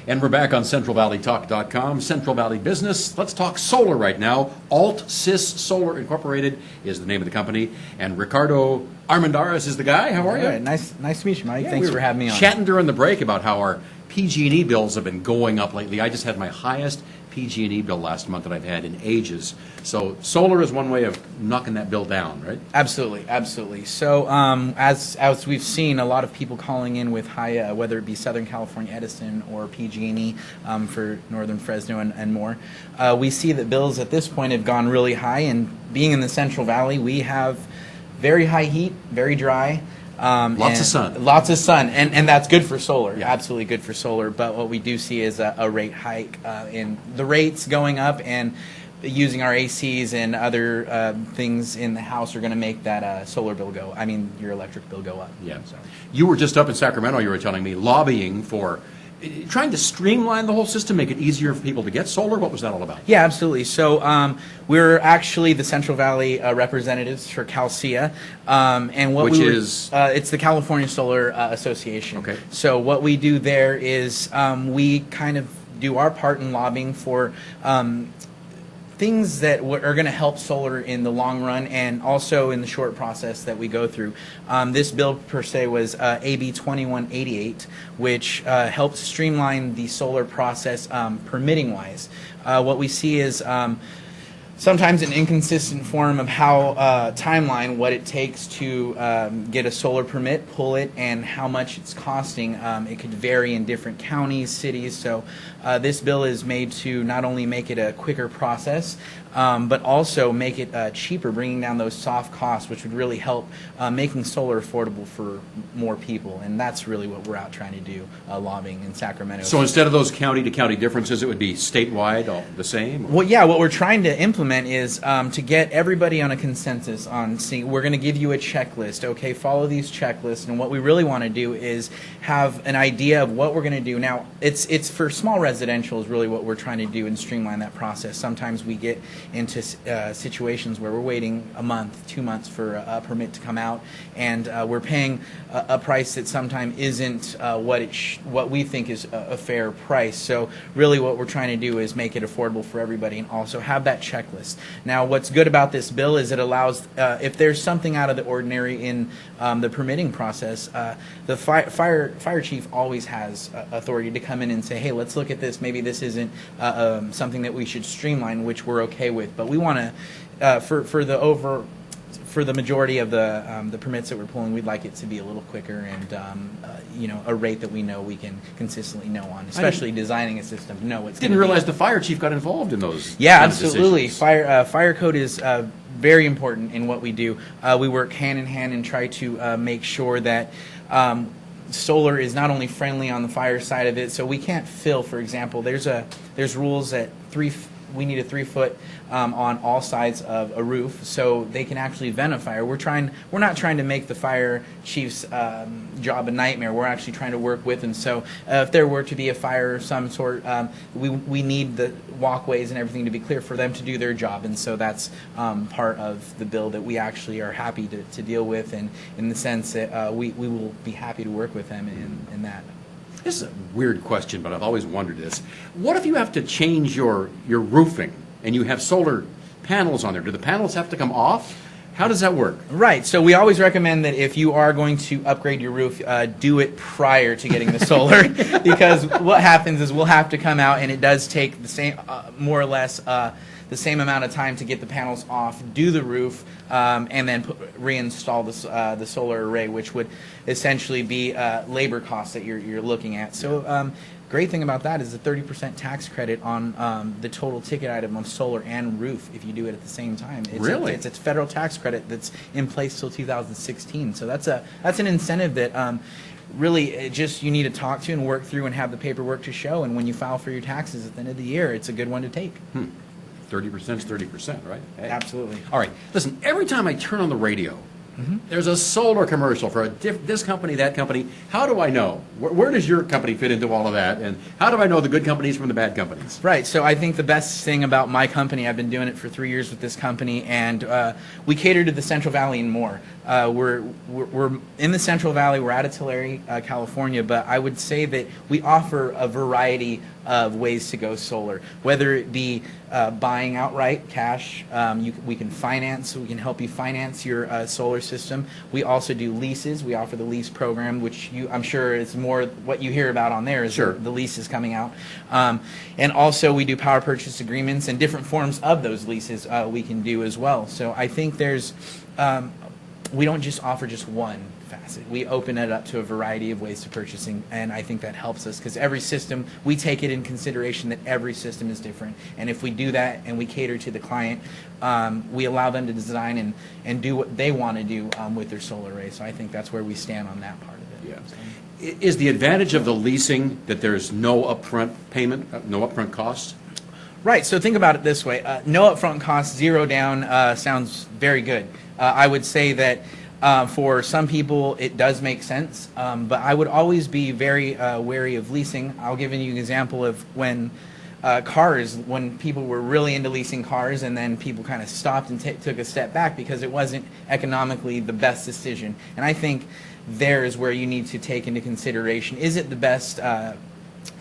And we're back on CentralValleyTalk.com, Central Valley Business. Let's talk solar right now. Altsys Solar Incorporated is the name of the company. And Ricardo Armendariz is the guy. How are you? Nice to meet you, Mike. Thanks for having me on. Chatting during the break about how our PG&E bills have been going up lately. I just had my highest PG&E bill last month that I've had in ages. So solar is one way of knocking that bill down, right? Absolutely, absolutely. So as we've seen, a lot of people calling in with high, whether it be Southern California Edison or PG&E for Northern Fresno and more, we see that bills at this point have gone really high. And being in the Central Valley, we have very high heat, very dry. Lots of sun. Lots of sun, and that's good for solar. Yeah. Absolutely good for solar. But what we do see is a rate hike in the rates going up, and using our ACs and other things in the house are going to make that solar bill your electric bill go up. Yeah. So. You were just up in Sacramento, you were telling me, lobbying for trying to streamline the whole system, make it easier for people to get solar. What was that all about? Yeah, absolutely. So we're actually the Central Valley representatives for CalSIA, and it's the California Solar Association. Okay. So what we do there is we kind of do our part in lobbying for things that are going to help solar in the long run and also in the short process that we go through. This bill per se was AB 2188, which helps streamline the solar process permitting-wise. What we see is sometimes an inconsistent form of how timeline, what it takes to get a solar permit, pull it, and how much it's costing. It could vary in different counties, cities. So this bill is made to not only make it a quicker process, but also make it cheaper, bringing down those soft costs, which would really help making solar affordable for more people. And that's really what we're out trying to do, lobbying in Sacramento. So instead of those county-to-county differences, it would be statewide, all the same? Well, yeah, what we're trying to implement is to get everybody on a consensus on seeing, we're going to give you a checklist. Okay, follow these checklists. And what we really want to do is have an idea of what we're going to do. Now, it's for small residential is really what we're trying to do and streamline that process. Sometimes we get into situations where we're waiting a month, 2 months for a permit to come out, and we're paying a price that sometimes isn't what we think is a fair price. So really what we're trying to do is make it affordable for everybody and also have that checklist. Now what's good about this bill is it allows, if there's something out of the ordinary in the permitting process, the fire chief always has authority to come in and say, hey, let's look at this, maybe this isn't something that we should streamline, which we're okay with, but we want to for the majority of the permits that we're pulling, we'd like it to be a little quicker and a rate that we know we can consistently know on, especially designing a system. Didn't realize the fire chief got involved in those. Yeah, absolutely. Fire code is very important in what we do. We work hand in hand and try to make sure that solar is not only friendly on the fire side of it, so we can't fill, for example, there's rules that we need a 3 foot on all sides of a roof so they can actually vent a fire. We're not trying to make the fire chief's job a nightmare. We're actually trying to work with them. So if there were to be a fire of some sort, we need the walkways and everything to be clear for them to do their job. And so that's part of the bill that we actually are happy to deal with, and in the sense that we will be happy to work with them in that. This is a weird question, but I've always wondered this. What if you have to change your roofing and you have solar panels on there? Do the panels have to come off? How does that work? Right. So we always recommend that if you are going to upgrade your roof, do it prior to getting the solar, because what happens is we'll have to come out, and it does take the same, more or less, the same amount of time to get the panels off, do the roof, and then reinstall the solar array, which would essentially be labor costs that you're looking at. So great thing about that is the 30% tax credit on the total ticket item of solar and roof if you do it at the same time. Really? It's a federal tax credit that's in place till 2016. So that's an incentive that really just you need to talk to and work through and have the paperwork to show. And when you file for your taxes at the end of the year, it's a good one to take. 30% is 30%, right? Hey. Absolutely. All right. Listen, every time I turn on the radio, There's a solar commercial for this company, that company. How do I know? Where does your company fit into all of that? And how do I know the good companies from the bad companies? Right. So I think the best thing about my company, I've been doing it for 3 years with this company, and we cater to the Central Valley and more. We're in the Central Valley. We're out of Tulare, California, but I would say that we offer a variety of ways to go solar, whether it be buying outright cash. We can finance. We can help you finance your solar system. We also do leases. We offer the lease program, which I'm sure is more what you hear about on there is sure. the leases coming out. And also we do power purchase agreements and different forms of those leases we can do as well. So I think there's we don't just offer just one facet. We open it up to a variety of ways to purchasing, and I think that helps us because every system, we take it in consideration that every system is different. And if we do that and we cater to the client, we allow them to design and do what they want to do with their solar array. So I think that's where we stand on that part of it. Yeah. So. Is the advantage of the leasing that there's no upfront payment, no upfront costs? Right, so think about it this way. No upfront costs, zero down sounds very good. I would say that for some people it does make sense, but I would always be very wary of leasing. I'll give you an example of when when people were really into leasing cars and then people kind of stopped and took a step back because it wasn't economically the best decision. And I think there is where you need to take into consideration, is it the best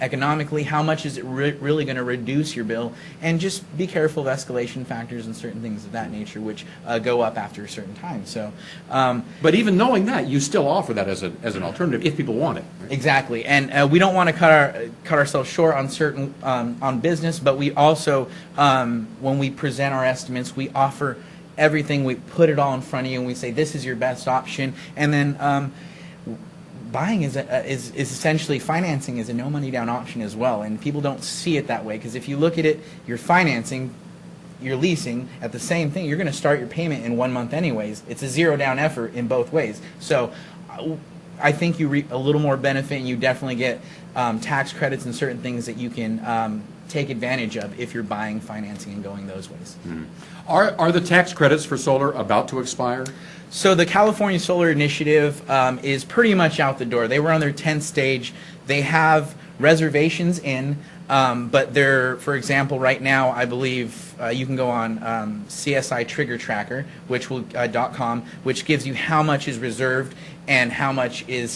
economically, how much is it really going to reduce your bill, and just be careful of escalation factors and certain things of that nature which go up after a certain time. So, but even knowing that, you still offer that as an alternative if people want it. Right? Exactly, and we don't want to cut ourselves short on certain on business, but we also when we present our estimates, we offer everything. We put it all in front of you, and we say this is your best option, and then. Buying is essentially financing is a no money down option as well, and people don't see it that way because if you look at it, you're financing, you're leasing at the same thing. You're going to start your payment in 1 month anyways. It's a zero down effort in both ways. So I think you reap a little more benefit, and you definitely get tax credits and certain things that you can take advantage of if you're buying, financing, and going those ways. Mm-hmm. Are the tax credits for solar about to expire? So the California Solar Initiative is pretty much out the door. They were on their 10th stage. They have reservations in, but they're, for example, right now, I believe you can go on CSI Trigger Tracker, .com, which gives you how much is reserved and how much is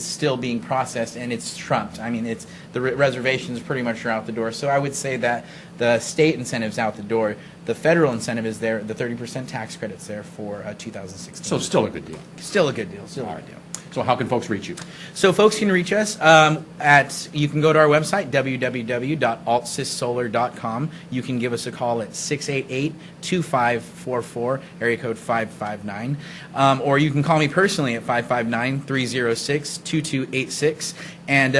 still being processed, and it's trumped. I mean, the reservations pretty much are out the door. So I would say that the state incentive's out the door. The federal incentive is there. The 30% tax credit's there for 2016. So still a good deal. Still a good deal. Still a good deal. So how can folks reach you? So folks can reach us you can go to our website, www.altsyssolar.com. You can give us a call at 688-2544, area code 559. Or you can call me personally at 559-306-2286. And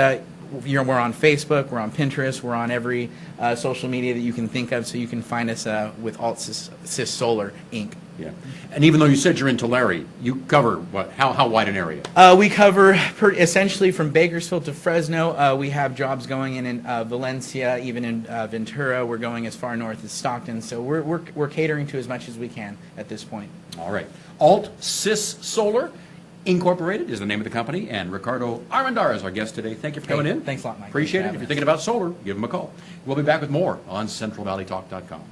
we're on Facebook, we're on Pinterest, we're on every social media that you can think of, so you can find us with Altsys Solar, Inc. Yeah. And even though you said you're in Tulare, you cover what? How wide an area? We cover essentially from Bakersfield to Fresno. We have jobs going in Valencia, even in Ventura. We're going as far north as Stockton. So we're catering to as much as we can at this point. All right. Altsys Solar Incorporated is the name of the company, and Ricardo Armendariz is our guest today. Thank you for coming in. Thanks a lot, Mike. Appreciate it. If you're thinking about solar, give them a call. We'll be back with more on CentralValleyTalk.com.